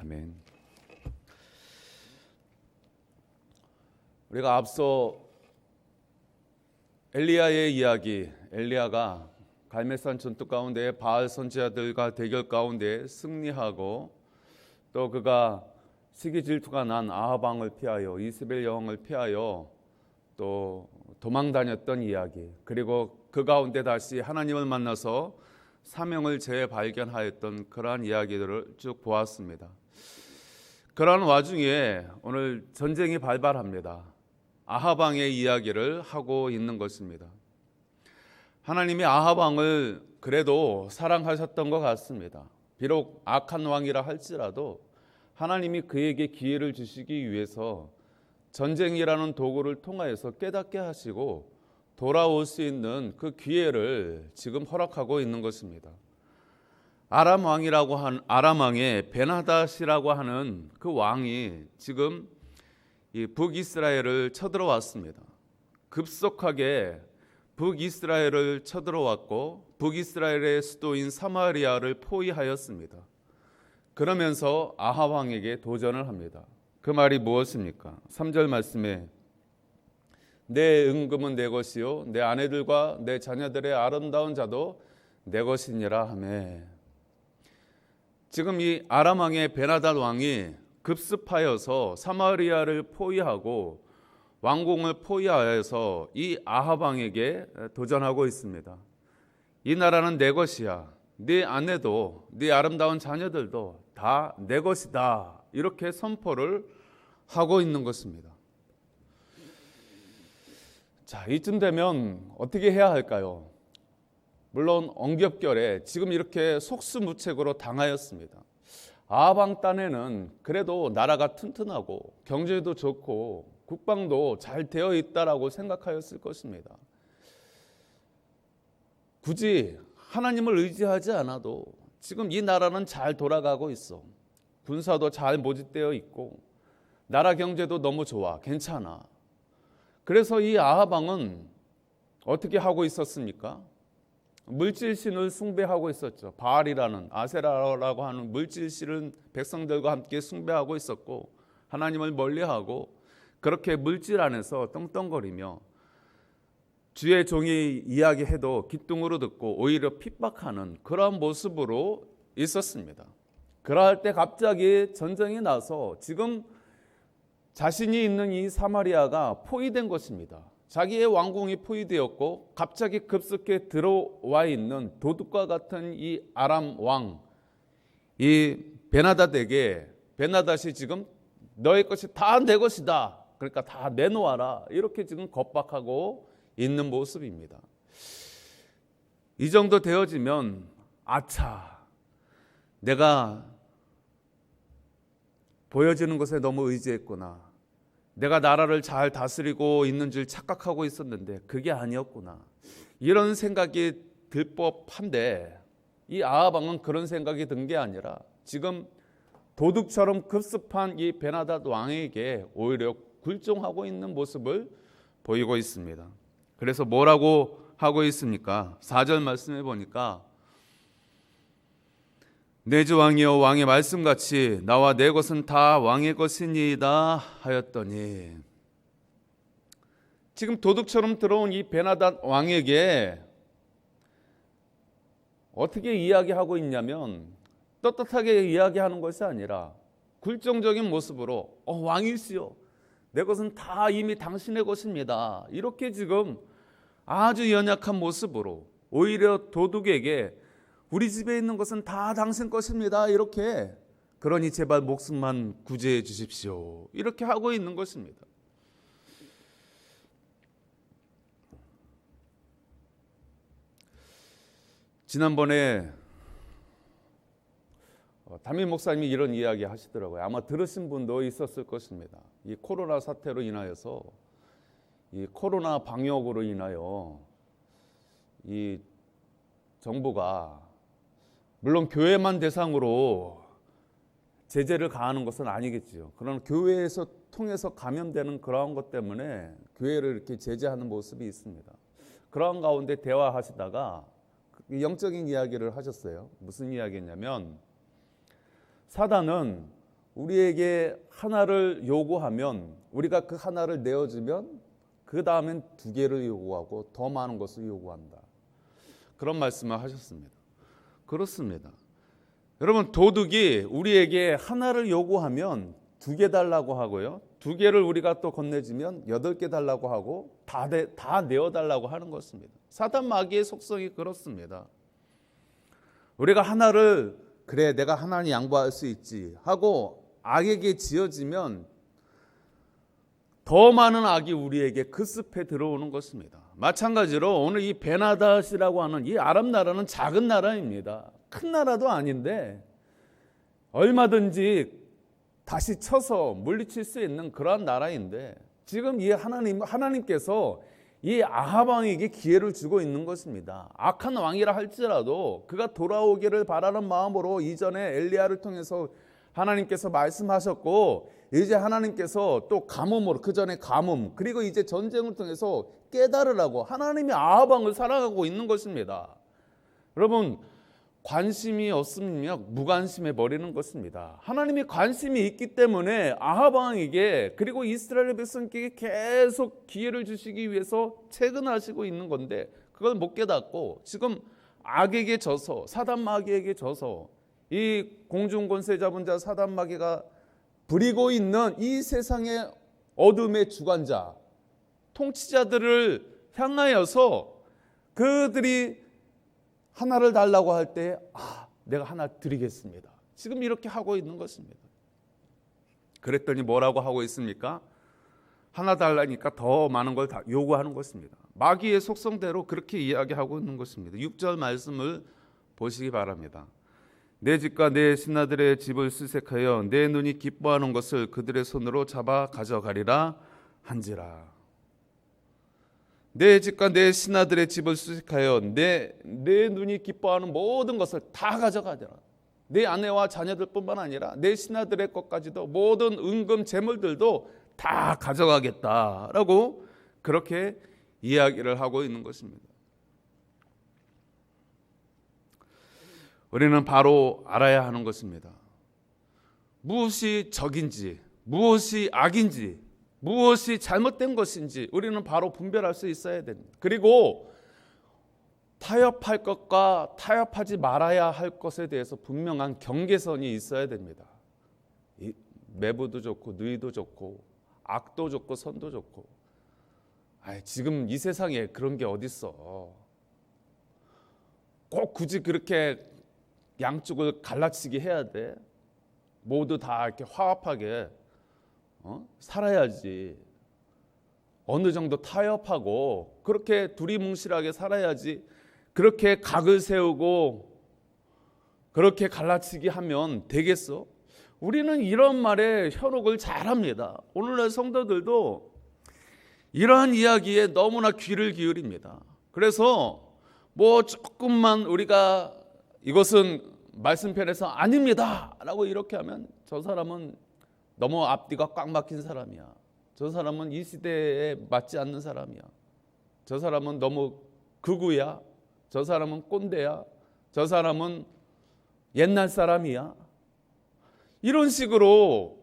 아멘. 우리가 앞서 엘리야의 이야기, 엘리야가 갈멜산 전투 가운데 바알 선지자들과 대결 가운데 승리하고 또 그가 시기 질투가 난 아합 왕을 피하여 이스벨 여왕을 피하여 또 도망 다녔던 이야기, 그리고 그 가운데 다시 하나님을 만나서 사명을 재발견하였던 그러한 이야기들을 쭉 보았습니다. 그러한 와중에 오늘 전쟁이 발발합니다. 아합 왕의 이야기를 하고 있는 것입니다. 하나님이 아합 왕을 그래도 사랑하셨던 것 같습니다. 비록 악한 왕이라 할지라도 하나님이 그에게 기회를 주시기 위해서 전쟁이라는 도구를 통하여서 깨닫게 하시고 돌아올 수 있는 그 기회를 지금 허락하고 있는 것입니다. 아람 왕의 베나닷이라고 하는 그 왕이 지금 이 북이스라엘을 쳐들어왔습니다. 급속하게 북이스라엘을 쳐들어왔고 북이스라엘의 수도인 사마리아를 포위하였습니다. 그러면서 아합 왕에게 도전을 합니다. 그 말이 무엇입니까? 3절 말씀에 내 은금은 내 것이요 내 아내들과 내 자녀들의 아름다운 자도 내 것이니라 하매, 지금 이 아람 왕의 베나닷 왕이 급습하여서 사마리아를 포위하고 왕궁을 포위하여서 이 아합 왕에게 도전하고 있습니다. 이 나라는 내 것이야. 네 아내도 네 아름다운 자녀들도 다 내 것이다. 이렇게 선포를 하고 있는 것입니다. 자, 이쯤 되면 어떻게 해야 할까요? 물론 엉겹결에 지금 이렇게 속수무책으로 당하였습니다. 아합 왕 딴에는 그래도 나라가 튼튼하고 경제도 좋고 국방도 잘 되어 있다라고 생각하였을 것입니다. 굳이 하나님을 의지하지 않아도 지금 이 나라는 잘 돌아가고 있어. 군사도 잘 모집되어 있고 나라 경제도 너무 좋아. 괜찮아. 그래서 이 아합 왕은 어떻게 하고 있었습니까? 물질신을 숭배하고 있었죠. 바알이라는, 아세라라고 하는 물질신을 백성들과 함께 숭배하고 있었고 하나님을 멀리하고 그렇게 물질 안에서 떵떵거리며 주의 종이 이야기해도 귓등으로 듣고 오히려 핍박하는 그런 모습으로 있었습니다. 그러할 때 갑자기 전쟁이 나서 지금 자신이 있는 이 사마리아가 포위된 것입니다. 자기의 왕궁이 포위되었고 갑자기 급속히 들어와 있는 도둑과 같은 이 아람 왕, 이 베나닷이 지금 너의 것이 다 내 것이다. 그러니까 다 내놓아라. 이렇게 지금 겁박하고 있는 모습입니다. 이 정도 되어지면 아차, 내가 보여지는 것에 너무 의지했구나. 내가 나라를 잘 다스리고 있는 줄 착각하고 있었는데 그게 아니었구나. 이런 생각이 들 법한데 이 아합 왕은 그런 생각이 든 게 아니라 지금 도둑처럼 급습한 이 베나닷 왕에게 오히려 굴종하고 있는 모습을 보이고 있습니다. 그래서 뭐라고 하고 있습니까? 4절 말씀해 보니까 내 주 왕이여 왕의 말씀같이 나와 내 것은 다 왕의 것이니이다 하였더니, 지금 도둑처럼 들어온 이 베나닷 왕에게 어떻게 이야기하고 있냐면 떳떳하게 이야기하는 것이 아니라 굴종적인 모습으로 왕이시여 내 것은 다 이미 당신의 것입니다. 이렇게 지금 아주 연약한 모습으로 오히려 도둑에게 우리 집에 있는 것은 다 당신 것입니다. 이렇게, 그러니 제발 목숨만 구제해 주십시오. 이렇게 하고 있는 것입니다. 지난번에 담임 목사님이 이런 이야기 하시더라고요. 아마 들으신 분도 있었을 것입니다. 이 코로나 사태로 인하여서, 이 코로나 방역으로 인하여 이 정부가 물론 교회만 대상으로 제재를 가하는 것은 아니겠지요. 그러나 교회에서 통해서 감염되는 그러한 것 때문에 교회를 이렇게 제재하는 모습이 있습니다. 그러한 가운데 대화하시다가 영적인 이야기를 하셨어요. 무슨 이야기냐면 사단은 우리에게 하나를 요구하면, 우리가 그 하나를 내어주면 그 다음엔 두 개를 요구하고 더 많은 것을 요구한다. 그런 말씀을 하셨습니다. 그렇습니다. 여러분, 도둑이 우리에게 하나를 요구하면 두 개 달라고 하고요, 두 개를 우리가 또 건네주면 8개 달라고 하고 다 내어달라고 하는 것입니다. 사단 마귀의 속성이 그렇습니다. 우리가 하나를, 그래 내가 하나님 양보할 수 있지 하고 악에게 지어지면 더 많은 악이 우리에게 급습해 들어오는 것입니다. 마찬가지로 오늘 이 베나닷이라고 하는 이 아람 나라는 작은 나라입니다. 큰 나라도 아닌데 얼마든지 다시 쳐서 물리칠 수 있는 그러한 나라인데, 지금 이 하나님께서 이 아합 왕에게 기회를 주고 있는 것입니다. 악한 왕이라 할지라도 그가 돌아오기를 바라는 마음으로 이전에 엘리야를 통해서 하나님께서 말씀하셨고, 이제 하나님께서 또 가뭄으로, 그 전에 가뭄, 그리고 이제 전쟁을 통해서 깨달으라고 하나님이 아합 왕을 살아가고 있는 것입니다. 여러분, 관심이 없으면 무관심해 버리는 것입니다. 하나님이 관심이 있기 때문에 아합 왕에게, 그리고 이스라엘 백성에게 계속 기회를 주시기 위해서 채근하시고 있는 건데, 그걸 못 깨닫고 지금 악에게 져서, 사단 마귀에게 져서 이 공중 권세 잡은 자 사단 마귀가 부리고 있는 이 세상의 어둠의 주관자, 통치자들을 향하여서 그들이 하나를 달라고 할 때, 내가 하나 드리겠습니다, 지금 이렇게 하고 있는 것입니다. 그랬더니 뭐라고 하고 있습니까? 하나 달라니까 더 많은 걸 다 요구하는 것입니다. 마귀의 속성대로 그렇게 이야기하고 있는 것입니다. 6절 말씀을 보시기 바랍니다. 내 집과 내 신하들의 집을 수색하여 내 눈이 기뻐하는 것을 그들의 손으로 잡아 가져가리라 한지라. 내 집과 내 신하들의 집을 수색하여 내 눈이 기뻐하는 모든 것을 다 가져가리라. 내 아내와 자녀들뿐만 아니라 내 신하들의 것까지도, 모든 은금 재물들도 다 가져가겠다라고 그렇게 이야기를 하고 있는 것입니다. 우리는 바로 알아야 하는 것입니다. 무엇이 적인지, 무엇이 악인지, 무엇이 잘못된 것인지 우리는 바로 분별할 수 있어야 됩니다. 그리고 타협할 것과 타협하지 말아야 할 것에 대해서 분명한 경계선이 있어야 됩니다. 매부도 좋고 누이도 좋고 악도 좋고 선도 좋고, 지금 이 세상에 그런 게 어딨어. 꼭 굳이 그렇게 양쪽을 갈라치기 해야 돼? 모두 다 이렇게 화합하게 살아야지. 어느 정도 타협하고 그렇게 두리뭉실하게 살아야지. 그렇게 각을 세우고 그렇게 갈라치기 하면 되겠어? 우리는 이런 말에 현혹을 잘합니다. 오늘날 성도들도 이러한 이야기에 너무나 귀를 기울입니다. 그래서 뭐 조금만 우리가 이것은 말씀편에서 아닙니다 라고 이렇게 하면, 저 사람은 너무 앞뒤가 꽉 막힌 사람이야, 저 사람은 이 시대에 맞지 않는 사람이야, 저 사람은 너무 극우야, 저 사람은 꼰대야, 저 사람은 옛날 사람이야, 이런 식으로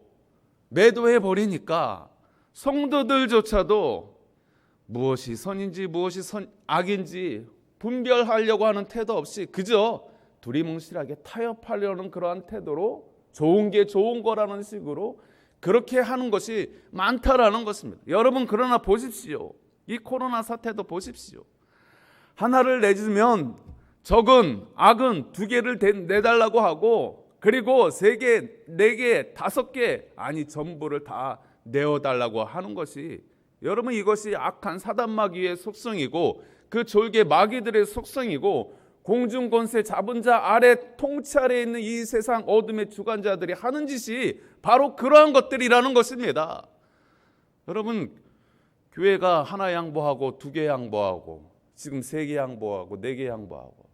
매도해 버리니까 성도들조차도 무엇이 선인지 무엇이 악인지 분별하려고 하는 태도 없이 그저 두리뭉실하게 타협하려는 그러한 태도로 좋은 게 좋은 거라는 식으로 그렇게 하는 것이 많다라는 것입니다. 여러분, 그러나 보십시오. 이 코로나 사태도 보십시오. 하나를 내주면 적은 악은 2개를 내달라고 하고, 그리고 3개, 4개, 5개, 아니 전부를 다 내어달라고 하는 것이, 여러분, 이것이 악한 사단 마귀의 속성이고 그 졸개 마귀들의 속성이고, 공중 권세 잡은 자 아래 통치 아래에 있는 이 세상 어둠의 주관자들이 하는 짓이 바로 그러한 것들이라는 것입니다. 여러분, 교회가 하나 양보하고 2개 양보하고 지금 3개 양보하고 4개 양보하고,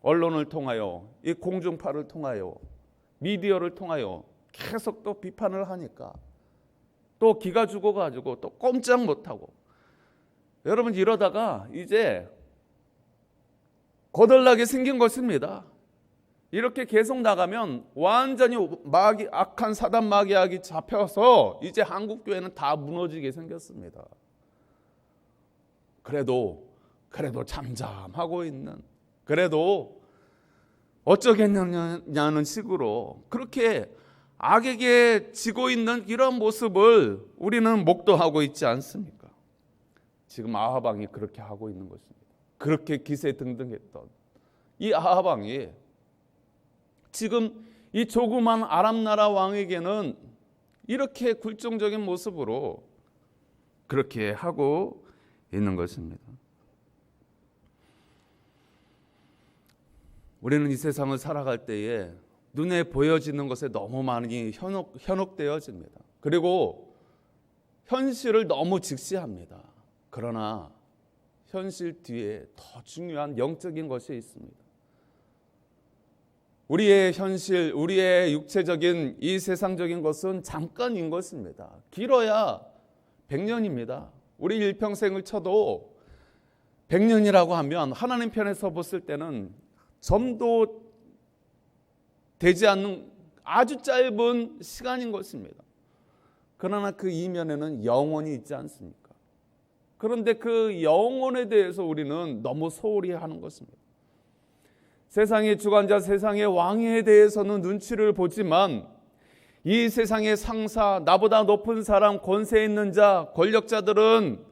언론을 통하여, 이 공중파를 통하여, 미디어를 통하여 계속 또 비판을 하니까 또 기가 죽어가지고 또 꼼짝 못하고, 여러분, 이러다가 이제 거덜나게 생긴 것입니다. 이렇게 계속 나가면 완전히 마귀, 악한 사단 마귀에게 잡혀서 이제 한국 교회는 다 무너지게 생겼습니다. 그래도 잠잠하고 있는, 그래도 어쩌겠느냐는 식으로 그렇게 악에게 지고 있는 이런 모습을 우리는 목도하고 있지 않습니까? 지금 아합 왕이 그렇게 하고 있는 것입니다. 그렇게 기세등등했던 이 아합 왕이 지금 이 조그만 아람 나라 왕에게는 이렇게 굴종적인 모습으로 그렇게 하고 있는 것입니다. 우리는 이 세상을 살아갈 때에 눈에 보여지는 것에 너무 많이 현혹되어집니다. 그리고 현실을 너무 직시합니다. 그러나 현실 뒤에 더 중요한 영적인 것이 있습니다. 우리의 현실, 우리의 육체적인 이 세상적인 것은 잠깐인 것입니다. 길어야 100년입니다. 우리 일평생을 쳐도 100년이라고 하면 하나님 편에서 봤을 때는 점도 되지 않는 아주 짧은 시간인 것입니다. 그러나 그 이면에는 영원이 있지 않습니까? 그런데 그 영혼에 대해서 우리는 너무 소홀히 하는 것입니다. 세상의 주관자, 세상의 왕에 대해서는 눈치를 보지만 이 세상의 상사, 나보다 높은 사람, 권세 있는 자, 권력자들은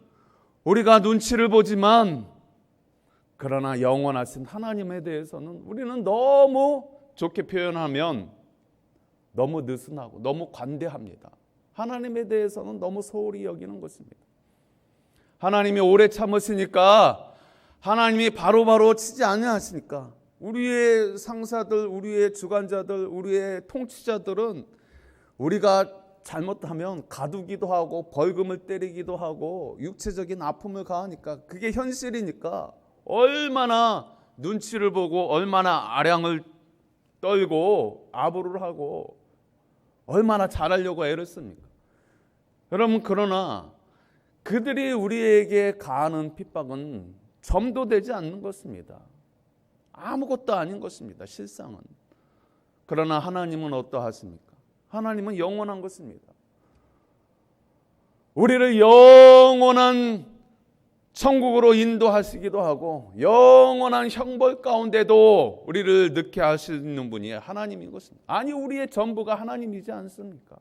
우리가 눈치를 보지만 그러나 영원하신 하나님에 대해서는 우리는 너무 좋게 표현하면 너무 느슨하고 너무 관대합니다. 하나님에 대해서는 너무 소홀히 여기는 것입니다. 하나님이 오래 참으시니까, 하나님이 바로바로 치지 아니하시니까 우리의 상사들, 우리의 주관자들, 우리의 통치자들은 우리가 잘못하면 가두기도 하고 벌금을 때리기도 하고 육체적인 아픔을 가하니까 그게 현실이니까 얼마나 눈치를 보고 얼마나 아량을 떨고 아부를 하고 얼마나 잘하려고 애를 씁니까? 여러분, 그러나 그들이 우리에게 가하는 핍박은 점도 되지 않는 것입니다. 아무것도 아닌 것입니다. 실상은. 그러나 하나님은 어떠하십니까? 하나님은 영원한 것입니다. 우리를 영원한 천국으로 인도하시기도 하고 영원한 형벌 가운데도 우리를 넣게 하시는 분이 하나님인 것입니다. 아니, 우리의 전부가 하나님이지 않습니까?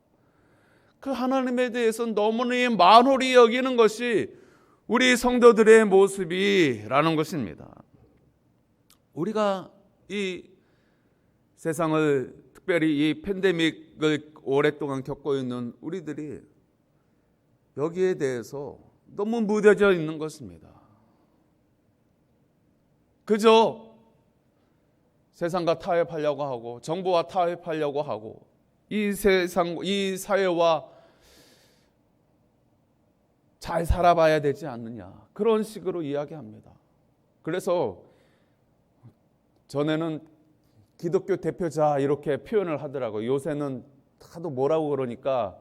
그 하나님에 대해서 너무나 만홀히 여기는 것이 우리 성도들의 모습이라는 것입니다. 우리가 이 세상을, 특별히 이 팬데믹을 오랫동안 겪고 있는 우리들이 여기에 대해서 너무 무뎌져 있는 것입니다. 그저 세상과 타협하려고 하고 정부와 타협하려고 하고 이 세상, 이 사회와 잘 살아봐야 되지 않느냐, 그런 식으로 이야기합니다. 그래서 전에는 기독교 대표자 이렇게 표현을 하더라고요. 요새는 하도 뭐라고 그러니까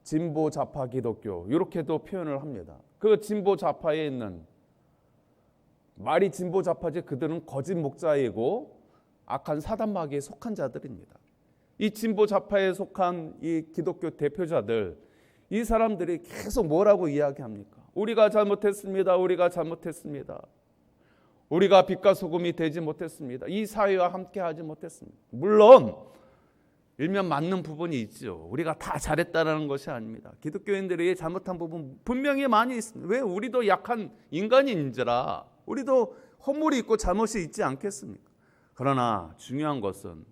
진보 좌파 기독교 이렇게도 표현을 합니다. 그 진보 좌파에 있는, 말이 진보 좌파지 그들은 거짓 목자이고 악한 사단 마귀에 속한 자들입니다. 이 진보 좌파에 속한 이 기독교 대표자들, 이 사람들이 계속 뭐라고 이야기합니까? 우리가 잘못했습니다. 우리가 잘못했습니다. 우리가 빛과 소금이 되지 못했습니다. 이 사회와 함께하지 못했습니다. 물론 일면 맞는 부분이 있죠. 우리가 다 잘했다는 것이 아닙니다. 기독교인들이 잘못한 부분 분명히 많이 있습니다. 왜? 우리도 약한 인간인지라 우리도 허물이 있고 잘못이 있지 않겠습니까? 그러나 중요한 것은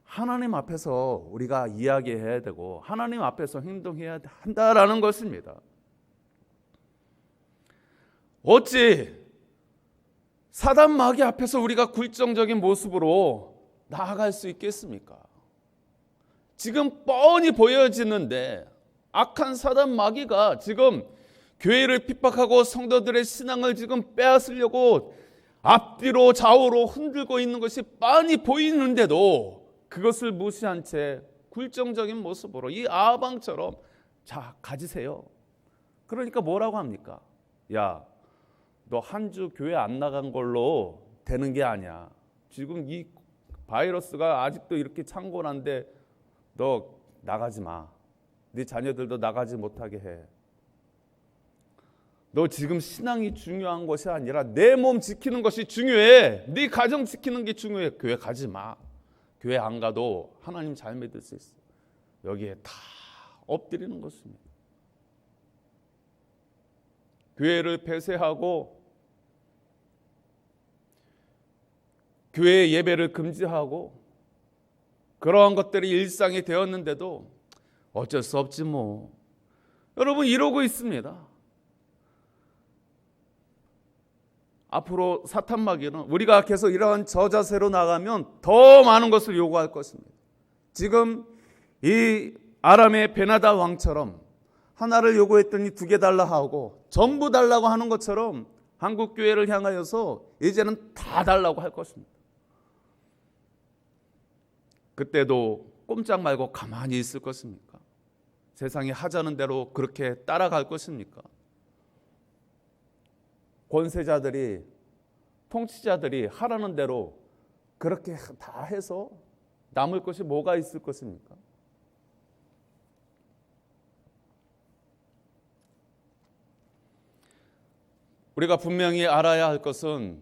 하나님 앞에서 우리가 이야기해야 되고 하나님 앞에서 행동해야 한다라는 것입니다. 어찌 사단 마귀 앞에서 우리가 굴종적인 모습으로 나아갈 수 있겠습니까? 지금 뻔히 보여지는데 악한 사단 마귀가 지금 교회를 핍박하고 성도들의 신앙을 지금 빼앗으려고 앞뒤로 좌우로 흔들고 있는 것이 뻔히 보이는데도 그것을 무시한 채 굴종적인 모습으로 이 아방처럼 자, 가지세요. 그러니까 뭐라고 합니까? 야, 너 한 주 교회 안 나간 걸로 되는 게 아니야. 지금 이 바이러스가 아직도 이렇게 창궐한데 너 나가지 마. 네 자녀들도 나가지 못하게 해. 너 지금 신앙이 중요한 것이 아니라 내 몸 지키는 것이 중요해. 네 가정 지키는 게 중요해. 교회 가지 마. 교회 안 가도 하나님 잘 믿을 수 있어. 여기에 다 엎드리는 것입니다. 교회를 폐쇄하고 교회 예배를 금지하고 그러한 것들이 일상이 되었는데도 어쩔 수 없지 뭐. 여러분 이러고 있습니다. 앞으로 사탄 마귀는 우리가 계속 이러한 저자세로 나가면 더 많은 것을 요구할 것입니다. 지금 이 아람의 베나다 왕처럼 하나를 요구했더니 2개 달라 하고 전부 달라고 하는 것처럼 한국 교회를 향하여서 이제는 다 달라고 할 것입니다. 그때도 꼼짝 말고 가만히 있을 것입니까? 세상이 하자는 대로 그렇게 따라갈 것입니까? 권세자들이, 통치자들이 하라는 대로 그렇게 다 해서 남을 것이 뭐가 있을 것입니까? 우리가 분명히 알아야 할 것은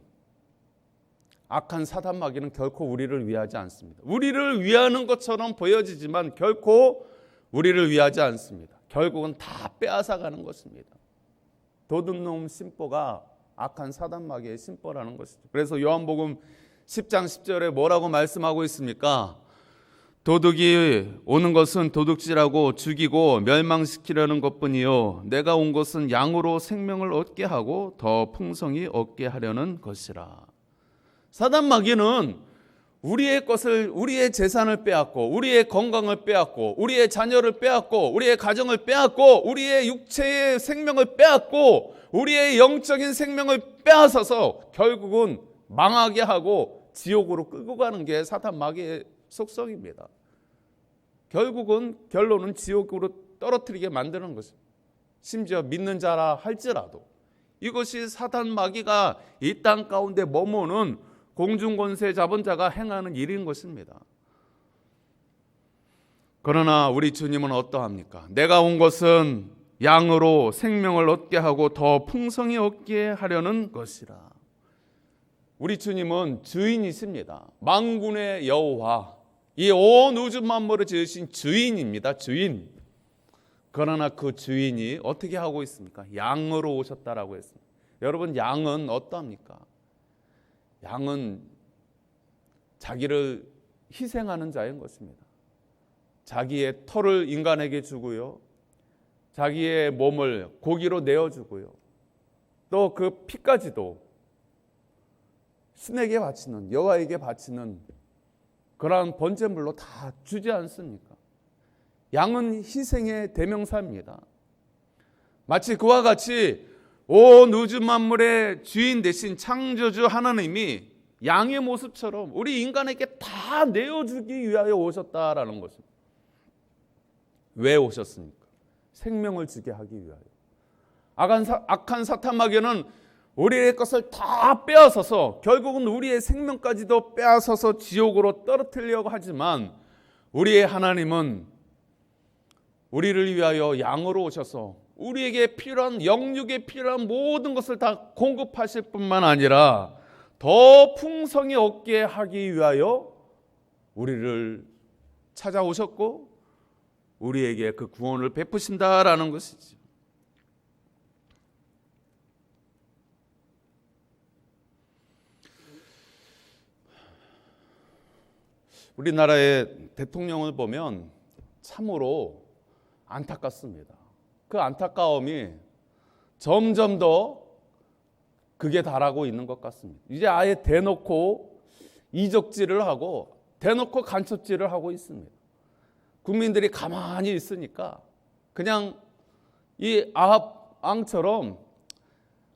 악한 사단 마귀는 결코 우리를 위하지 않습니다. 우리를 위하는 것처럼 보여지지만 결코 우리를 위하지 않습니다. 결국은 다 빼앗아가는 것입니다. 도둑놈 심보가 악한 사단 마귀의 심보라는 것이죠. 그래서 요한복음 10장 10절에 뭐라고 말씀하고 있습니까? 도둑이 오는 것은 도둑질하고 죽이고 멸망시키려는 것뿐이요 내가 온 것은 양으로 생명을 얻게 하고 더 풍성히 얻게 하려는 것이라. 사단 마귀는 우리의 것을, 우리의 재산을 빼앗고 우리의 건강을 빼앗고 우리의 자녀를 빼앗고 우리의 가정을 빼앗고 우리의 육체의 생명을 빼앗고 우리의 영적인 생명을 빼앗아서 결국은 망하게 하고 지옥으로 끌고 가는 게 사단 마귀의 속성입니다. 결국은 결론은 지옥으로 떨어뜨리게 만드는 것입니다. 심지어 믿는 자라 할지라도 이것이 사단 마귀가 이 땅 가운데 머무는 공중권세 잡은 자가 행하는 일인 것입니다. 그러나 우리 주님은 어떠합니까? 내가 온 것은 양으로 생명을 얻게 하고 더 풍성히 얻게 하려는 것이라. 우리 주님은 주인이십니다. 만군의 여호와, 이 온 우주 만물을 지으신 주인입니다. 주인. 그러나 그 주인이 어떻게 하고 있습니까? 양으로 오셨다라고 했습니다. 여러분 양은 어떠합니까? 양은 자기를 희생하는 자인 것입니다. 자기의 털을 인간에게 주고요. 자기의 몸을 고기로 내어주고요. 또 그 피까지도 신에게 바치는, 여호와에게 바치는 그러한 번제물로 다 주지 않습니까? 양은 희생의 대명사입니다. 마치 그와 같이 온 우주 만물의 주인 되신 창조주 하나님이 양의 모습처럼 우리 인간에게 다 내어주기 위하여 오셨다라는 것입니다. 왜 오셨습니까? 생명을 주게 하기 위하여. 악한 사탄 마귀는 우리의 것을 다 빼앗아서 결국은 우리의 생명까지도 빼앗아서 지옥으로 떨어뜨리려고 하지만 우리의 하나님은 우리를 위하여 양으로 오셔서 우리에게 필요한 영육에 필요한 모든 것을 다 공급하실 뿐만 아니라 더 풍성히 얻게 하기 위하여 우리를 찾아오셨고 우리에게 그 구원을 베푸신다라는 것이죠. 우리나라의 대통령을 보면 참으로 안타깝습니다. 그 안타까움이 점점 더 극에 달하고 있는 것 같습니다. 이제 아예 대놓고 이적질을 하고 대놓고 간첩질을 하고 있습니다. 국민들이 가만히 있으니까 그냥 이 아합 왕처럼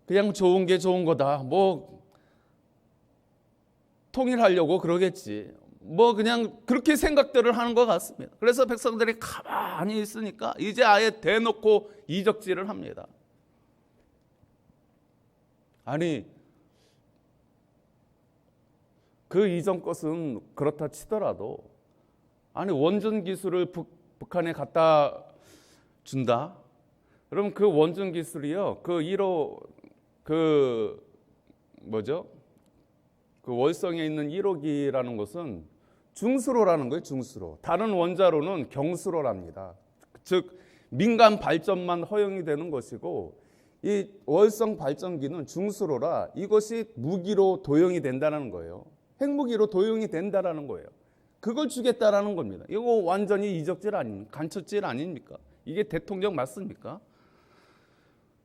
그냥 좋은 게 좋은 거다. 뭐 통일하려고 그러겠지. 뭐 그냥 그렇게 생각들을 하는 것 같습니다. 그래서 백성들이 가만히 있으니까 이제 아예 대놓고 이적질을 합니다. 아니 그 이전 것은 그렇다 치더라도 아니 원전 기술을 북한에 갖다 준다. 그럼 그 원전 기술이요. 그 1호 그 뭐죠? 그 월성에 있는 1호기라는 것은 중수로라는 거예요. 중수로. 다른 원자로는 경수로랍니다. 즉 민간 발전만 허용이 되는 것이고 이 월성 발전기는 중수로라 이것이 무기로 도용이 된다는 거예요. 핵무기로 도용이 된다는 거예요. 그걸 주겠다라는 겁니다. 이거 완전히 이적질 아닙니까? 간첩질 아닙니까? 이게 대통령 맞습니까?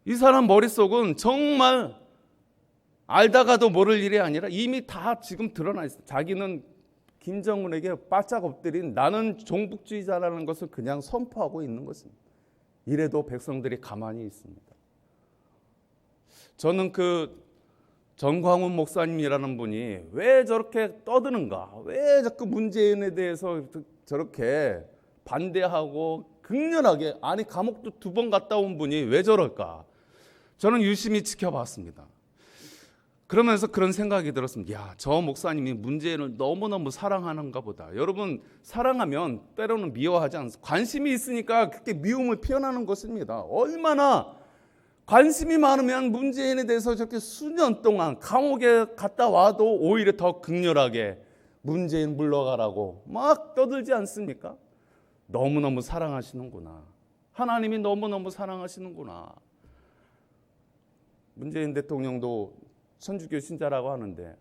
이 사람 머릿속은 정말 알다가도 모를 일이 아니라 이미 다 지금 드러나 있어요. 자기는 김정은에게 바짝 엎드린 나는 종북주의자라는 것을 그냥 선포하고 있는 것입니다. 이래도 백성들이 가만히 있습니다. 저는 그 전광훈 목사님이라는 분이 왜 저렇게 떠드는가? 왜 자꾸 문재인에 대해서 저렇게 반대하고 극렬하게 아니 감옥도 2번 갔다 온 분이 왜 저럴까? 저는 유심히 지켜봤습니다. 그러면서 그런 생각이 들었습니다. 야, 저 목사님이 문재인을 너무너무 사랑하는가 보다. 여러분 사랑하면 때로는 미워하지 않습니다. 관심이 있으니까 그렇게 미움을 표현하는 것입니다. 얼마나 관심이 많으면 문재인에 대해서 저렇게 수년 동안 감옥에 갔다 와도 오히려 더 극렬하게 문재인 물러가라고 막 떠들지 않습니까? 너무너무 사랑하시는구나. 하나님이 너무너무 사랑하시는구나. 문재인 대통령도 천주교 신자라고 하는데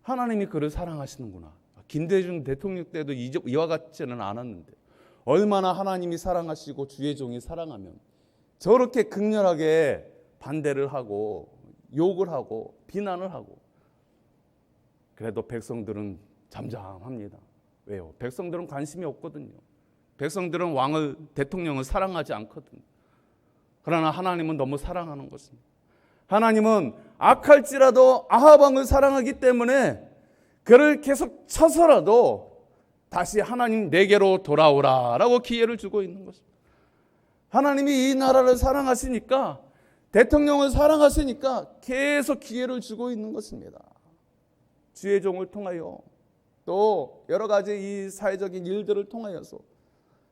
하나님이 그를 사랑하시는구나. 김대중 대통령 때도 이와 같지는 않았는데 얼마나 하나님이 사랑하시고 주의 종이 사랑하면 저렇게 극렬하게 반대를 하고 욕을 하고 비난을 하고 그래도 백성들은 잠잠합니다. 왜요? 백성들은 관심이 없거든요. 백성들은 대통령을 사랑하지 않거든요. 그러나 하나님은 너무 사랑하는 것입니다. 하나님은 악할지라도 아합 왕을 사랑하기 때문에 그를 계속 쳐서라도 다시 하나님 내게로 돌아오라라고 기회를 주고 있는 것입니다. 하나님이 이 나라를 사랑하시니까 대통령을 사랑하시니까 계속 기회를 주고 있는 것입니다. 주의 종을 통하여 또 여러 가지 이 사회적인 일들을 통하여서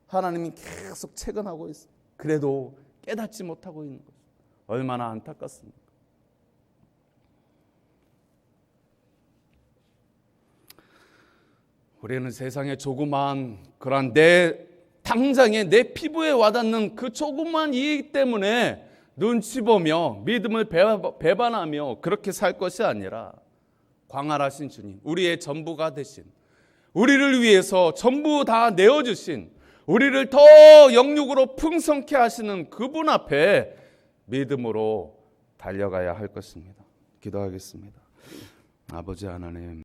하나님이 계속 채근하고 있습니다. 그래도 깨닫지 못하고 있는 것입니다. 얼마나 안타깝습니까? 우리는 세상에 조그만 그런 당장에 내 피부에 와닿는 그 조그만 이익 때문에 눈치 보며 믿음을 배반하며 그렇게 살 것이 아니라 광활하신 주님, 우리의 전부가 되신, 우리를 위해서 전부 다 내어주신, 우리를 더 영육으로 풍성케 하시는 그분 앞에 믿음으로 달려가야 할 것입니다. 기도하겠습니다. 아버지 하나님,